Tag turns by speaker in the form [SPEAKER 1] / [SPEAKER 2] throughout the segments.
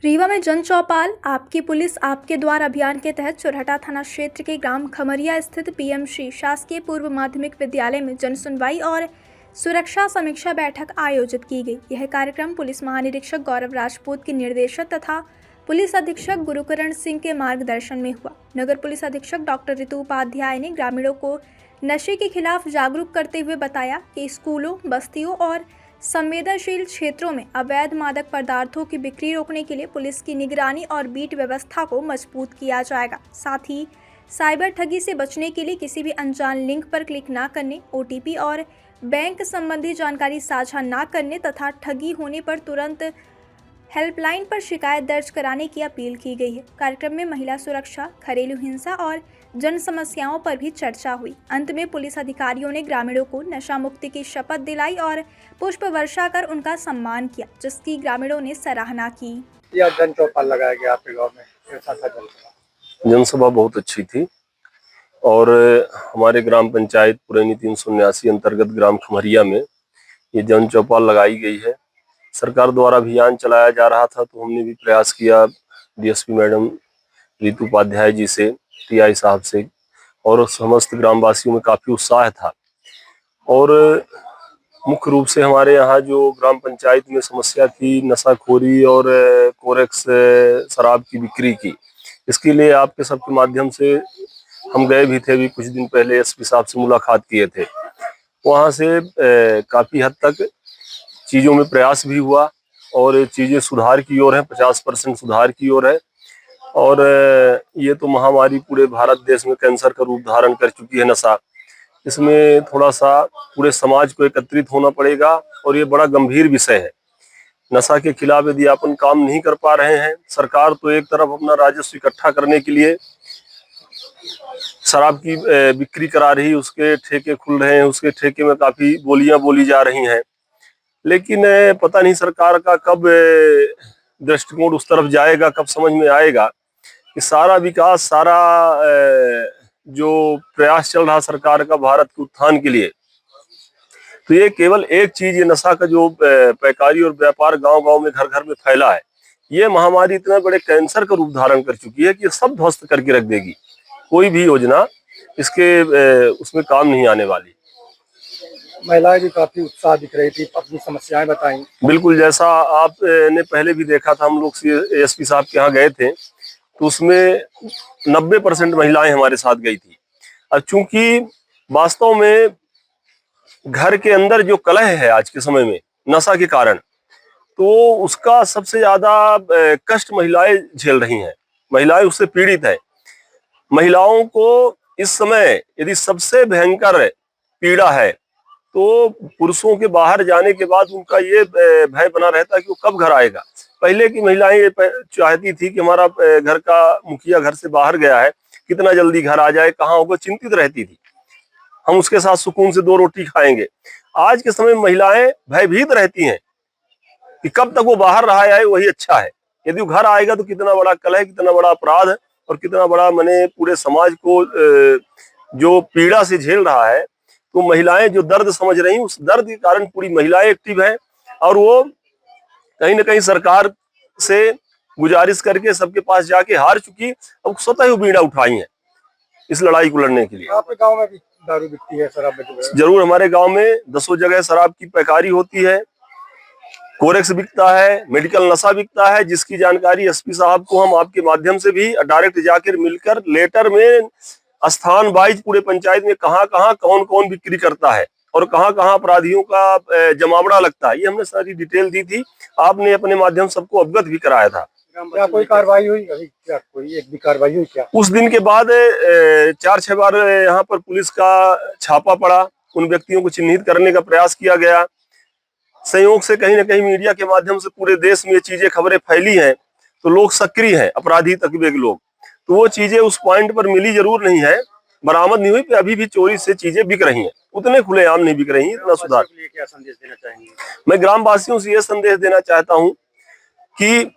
[SPEAKER 1] रीवा में जन चौपाल आपकी पुलिस आपके द्वार अभियान के तहत चुरहटा थाना क्षेत्र के ग्राम खमरिया स्थित पीएमसी शासकीय पूर्व माध्यमिक विद्यालय में जन सुनवाई और सुरक्षा समीक्षा बैठक आयोजित की गई। यह कार्यक्रम पुलिस महानिरीक्षक गौरव राजपूत के निर्देशन तथा पुलिस अधीक्षक गुरुकरण सिंह के मार्गदर्शन में हुआ। नगर पुलिस अधीक्षक डॉक्टर ऋतु उपाध्याय ने ग्रामीणों को नशे के खिलाफ जागरूक करते हुए बताया कि स्कूलों, बस्तियों और संवेदनशील क्षेत्रों में अवैध मादक पदार्थों की बिक्री रोकने के लिए पुलिस की निगरानी और बीट व्यवस्था को मजबूत किया जाएगा। साथ ही साइबर ठगी से बचने के लिए किसी भी अनजान लिंक पर क्लिक न करने, ओटीपी और बैंक संबंधी जानकारी साझा न करने तथा ठगी होने पर तुरंत हेल्पलाइन पर शिकायत दर्ज कराने की अपील की गई है। कार्यक्रम में महिला सुरक्षा, घरेलू हिंसा और जन समस्याओं पर भी चर्चा हुई। अंत में पुलिस अधिकारियों ने ग्रामीणों को नशा मुक्ति की शपथ दिलाई और पुष्प वर्षा कर उनका सम्मान किया, जिसकी ग्रामीणों ने सराहना की।
[SPEAKER 2] यह जन चौपाल लगाया गया आपके गांव में, कैसा था
[SPEAKER 3] जनसभा? बहुत अच्छी थी और हमारे ग्राम पंचायत पुरानी 379 अंतर्गत ग्राम खमरिया में ये जन चौपाल लगाई गई है। सरकार द्वारा अभियान चलाया जा रहा था तो हमने भी प्रयास किया डीएसपी मैडम ऋतु उपाध्याय जी से, टीआई साहब से, और समस्त ग्रामवासियों में काफी उत्साह था। और मुख्य रूप से हमारे यहाँ जो ग्राम पंचायत में समस्या थी नशाखोरी और कोरेक्स शराब की बिक्री की, इसके लिए आपके सबके माध्यम से हम गए भी थे। अभी कुछ दिन पहले एसपी साहब से मुलाकात किए थे। वहाँ से काफी हद तक चीजों में प्रयास भी हुआ और चीजें सुधार की ओर है, 50% सुधार की ओर है। और ये तो महामारी पूरे भारत देश में कैंसर का रूप धारण कर चुकी है नशा। इसमें थोड़ा सा पूरे समाज को एकत्रित होना पड़ेगा और ये बड़ा गंभीर विषय है। नशा के खिलाफ यदि अपन काम नहीं कर पा रहे हैं, सरकार तो एक तरफ अपना राजस्व इकट्ठा करने के लिए शराब की बिक्री करा रही, उसके ठेके खुल रहे हैं, उसके ठेके में काफी बोलियां बोली जा रही हैं, लेकिन पता नहीं सरकार का कब दृष्टिकोण उस तरफ जाएगा, कब समझ में आएगा कि सारा विकास, सारा जो प्रयास चल रहा सरकार का भारत के उत्थान के लिए, तो ये केवल एक चीज, ये नशा का जो पैकारी और व्यापार गांव-गांव में, घर-घर में फैला है, ये महामारी इतना बड़े कैंसर का रूप धारण कर चुकी है कि ये सब ध्वस्त करके रख देगी। कोई भी योजना इसके उसमें काम नहीं आने वाली।
[SPEAKER 2] महिलाएं भी काफी उत्साह दिख रही थी, अपनी समस्याएं बताई।
[SPEAKER 3] बिल्कुल, जैसा आपने पहले भी देखा था, हम लोग एसपी साहब के यहाँ गए थे तो उसमें 90% महिलाएं हमारे साथ गई थी। अब चूंकि वास्तव में घर के अंदर जो कलह है आज के समय में नशा के कारण, तो उसका सबसे ज्यादा कष्ट महिलाएं झेल रही हैं। महिलाएं उससे पीड़ित है। महिलाओं को इस समय यदि सबसे भयंकर पीड़ा है तो पुरुषों के बाहर जाने के बाद उनका ये भय बना रहता है कि वो कब घर आएगा। पहले की महिलाएं ये चाहती थी कि हमारा घर का मुखिया घर से बाहर गया है, कितना जल्दी घर आ जाए, कहाँ होगा, चिंतित रहती थी। हम उसके साथ सुकून से 2 रोटी खाएंगे। आज के समय में महिलाएं भयभीत रहती हैं कि कब तक वो बाहर रहा है, वही अच्छा है। यदि वो घर आएगा तो कितना बड़ा कलह, कितना बड़ा अपराध है और कितना बड़ा मैंने पूरे समाज को जो पीड़ा से झेल रहा है। तो महिलाएं जो दर्द समझ रही, उस दर्द के कारण पूरी महिलाएं एक्टिव हैं और वो कहीं ना कहीं सरकार से गुजारिश करके सबके पास जाके हार चुकी, अब स्वतः ही बीड़ा उठाई है इस लड़ाई को लड़ने के लिए।
[SPEAKER 2] आपके गांव में भी दारू बिकती है, शराब बिकती है?
[SPEAKER 3] जरूर, हमारे गांव में 10 जगह शराब की पैकारी होती है, कोरेक्स बिकता है, मेडिकल नशा बिकता है, जिसकी जानकारी एसपी साहब को हम आपके माध्यम से भी डायरेक्ट जाकर मिलकर लेटर में स्थान वाइज पूरे पंचायत में कहाँ-कहाँ कौन-कौन बिक्री करता है और कहाँ-कहाँ अपराधियों का जमावड़ा लगता है, ये हमने सारी डिटेल दी थी। आपने अपने माध्यम सबको अवगत भी कराया था।
[SPEAKER 2] क्या कोई कार्रवाई हुई अभी? क्या कोई एक भी कार्रवाई हुई क्या?
[SPEAKER 3] उस दिन के बाद 4-6 बार यहाँ पर पुलिस का छापा पड़ा, उन व्यक्तियों को चिन्हित करने का प्रयास किया गया। संयोग से कहीं ना कहीं मीडिया के माध्यम से पूरे देश में ये चीजें, खबरें फैली हैं, तो लोग सक्रिय हैं, अपराधी तकवे के लोग, तो वो चीजें उस पॉइंट पर मिली जरूर नहीं है, बरामद नहीं हुई, कि अभी भी चोरी से चीजें बिक रही हैं, उतने खुलेआम नहीं बिक रही, इतना सुधार।
[SPEAKER 2] क्या संदेश देना चाहेंगे?
[SPEAKER 3] मैं ग्रामवासियों से यह संदेश देना चाहता हूँ कि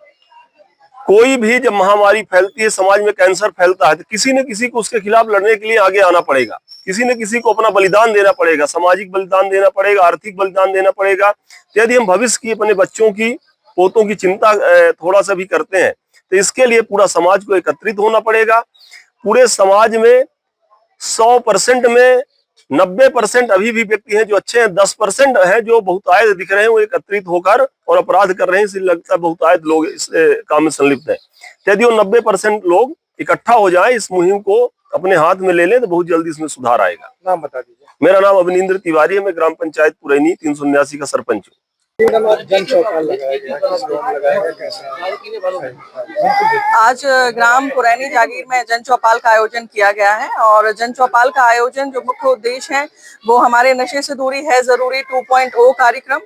[SPEAKER 3] कोई भी जब महामारी फैलती है, समाज में कैंसर फैलता है, तो किसी न किसी को उसके खिलाफ लड़ने के लिए आगे आना पड़ेगा। किसी न किसी को अपना बलिदान देना पड़ेगा, सामाजिक बलिदान देना पड़ेगा, आर्थिक बलिदान देना पड़ेगा। यदि हम भविष्य की, अपने बच्चों की, पोतों की चिंता थोड़ा सा भी करते हैं। तो इसके लिए पूरा समाज को एकत्रित होना पड़ेगा। पूरे समाज में 100% में 90% अभी भी व्यक्ति हैं जो अच्छे हैं, 10% हैं जो बहुतायत दिख रहे हैं, वो एकत्रित होकर और अपराध कर रहे हैं। इसलिए लगता है बहुतायत लोग इस काम में संलिप्त है। यदि वो 90% लोग इकट्ठा हो जाए, इस मुहिम को अपने हाथ में ले लें, तो बहुत जल्दी इसमें सुधार आएगा।
[SPEAKER 2] नाम बता दीजिए।
[SPEAKER 3] मेरा नाम अवनींद्र तिवारी है, मैं ग्राम पंचायत पुरैनी 379 का सरपंच हूँ।
[SPEAKER 2] जन चौपाल लगाया गया, किस गांव में लगाया गया, कैसे?
[SPEAKER 4] आज ग्राम पुरैनी जागीर में जन चौपाल का आयोजन किया गया है और जन चौपाल का आयोजन जो मुख्य उद्देश्य है वो हमारे नशे से दूरी है जरूरी 2.0 कार्यक्रम,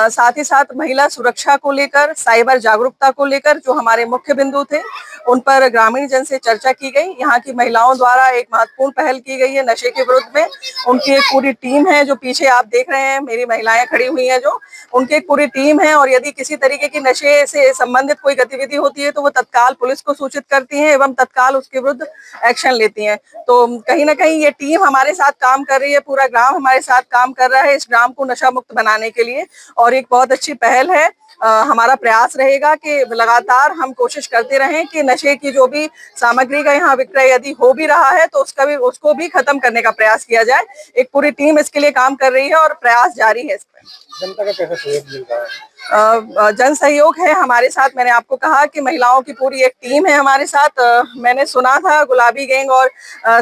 [SPEAKER 4] साथ ही साथ महिला सुरक्षा को लेकर, साइबर जागरूकता को लेकर जो हमारे मुख्य बिंदु थे उन पर ग्रामीण जन से चर्चा की गई। यहाँ की महिलाओं द्वारा एक महत्वपूर्ण पहल की गई है नशे के विरुद्ध में। उनकी एक पूरी टीम है, जो पीछे आप देख रहे हैं मेरी महिलाएं खड़ी हुई हैं, जो उनकी एक पूरी टीम है और यदि किसी तरीके की नशे से संबंधित कोई गतिविधि होती है तो वो तत्काल पुलिस को सूचित करती हैं एवं तत्काल उसके विरुद्ध एक्शन लेती हैं। तो कहीं ना कहीं ये टीम हमारे साथ काम कर रही है, पूरा ग्राम हमारे साथ काम कर रहा है इस ग्राम को नशा मुक्त बनाने के लिए और एक बहुत अच्छी पहल है। हमारा प्रयास रहेगा कि लगातार हम कोशिश करते रहें कि नशे की जो भी सामग्री का यहाँ विक्रय यदि हो भी रहा है तो उसको भी खत्म करने का प्रयास किया जाए। एक पूरी टीम इसके लिए काम कर रही है और प्रयास जारी है इस पर।
[SPEAKER 2] जनता का कैसा सहयोग मिल रहा है?
[SPEAKER 4] जन सहयोग है हमारे साथ। मैंने आपको कहा कि महिलाओं की पूरी एक टीम है हमारे साथ। मैंने सुना था गुलाबी गैंग और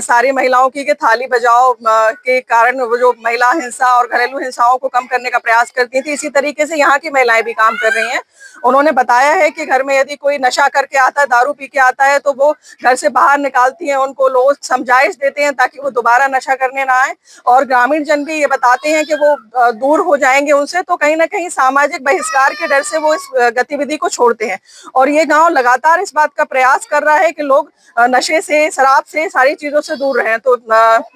[SPEAKER 4] सारी महिलाओं की कि थाली बजाओ के कारण वो जो महिला हिंसा और घरेलू हिंसाओं को कम करने का प्रयास करती थी, इसी तरीके से यहाँ की महिलाएं भी काम कर रही हैं। उन्होंने बताया है कि घर में यदि कोई नशा करके आता है, दारू पी के आता है, तो वो घर से बाहर निकालती हैं, उनको लोग समझाइश देते हैं ताकि वो दोबारा नशा करने ना आए और ग्रामीण जन भी ये बताते हैं कि वो दूर हो जाएंगे उनसे। तो कहीं ना कहीं सामाजिक बहिष्कार के डर से वो इस गतिविधि को छोड़ते हैं और ये गांव लगातार इस बात का प्रयास कर रहा है कि लोग नशे से, शराब से, सारी चीजों से दूर रहें। तो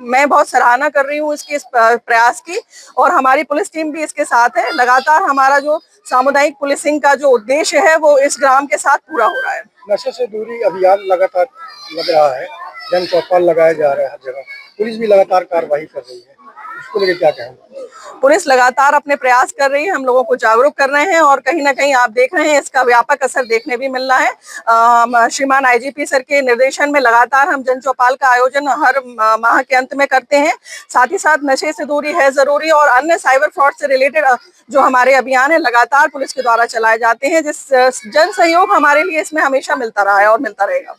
[SPEAKER 4] मैं बहुत सराहना कर रही हूँ इसके इस प्रयास की और हमारी पुलिस टीम भी इसके साथ है। लगातार हमारा जो सामुदायिक पुलिसिंग का जो उद्देश्य है वो इस ग्राम के साथ पूरा हो रहा है।
[SPEAKER 2] नशे से दूरी अभियान लगातार लग रहा है, जन चौपाल लगाया जा रहा है हर जगह, पुलिस भी लगातार कार्रवाई कर रही है, उसको लेकर क्या कहेंगे?
[SPEAKER 4] पुलिस लगातार अपने प्रयास कर रही है, हम लोगों को जागरूक कर रहे हैं और कहीं ना कहीं आप देख रहे हैं इसका व्यापक असर देखने भी मिल रहा है। श्रीमान आईजीपी सर के निर्देशन में लगातार हम जन चौपाल का आयोजन हर माह के अंत में करते हैं। साथ ही साथ नशे से दूरी है जरूरी और अन्य साइबर फ्रॉड से रिलेटेड जो हमारे अभियान है लगातार पुलिस के द्वारा चलाए जाते हैं, जिस जन सहयोग हमारे लिए इसमें हमेशा मिलता रहा है और मिलता रहेगा।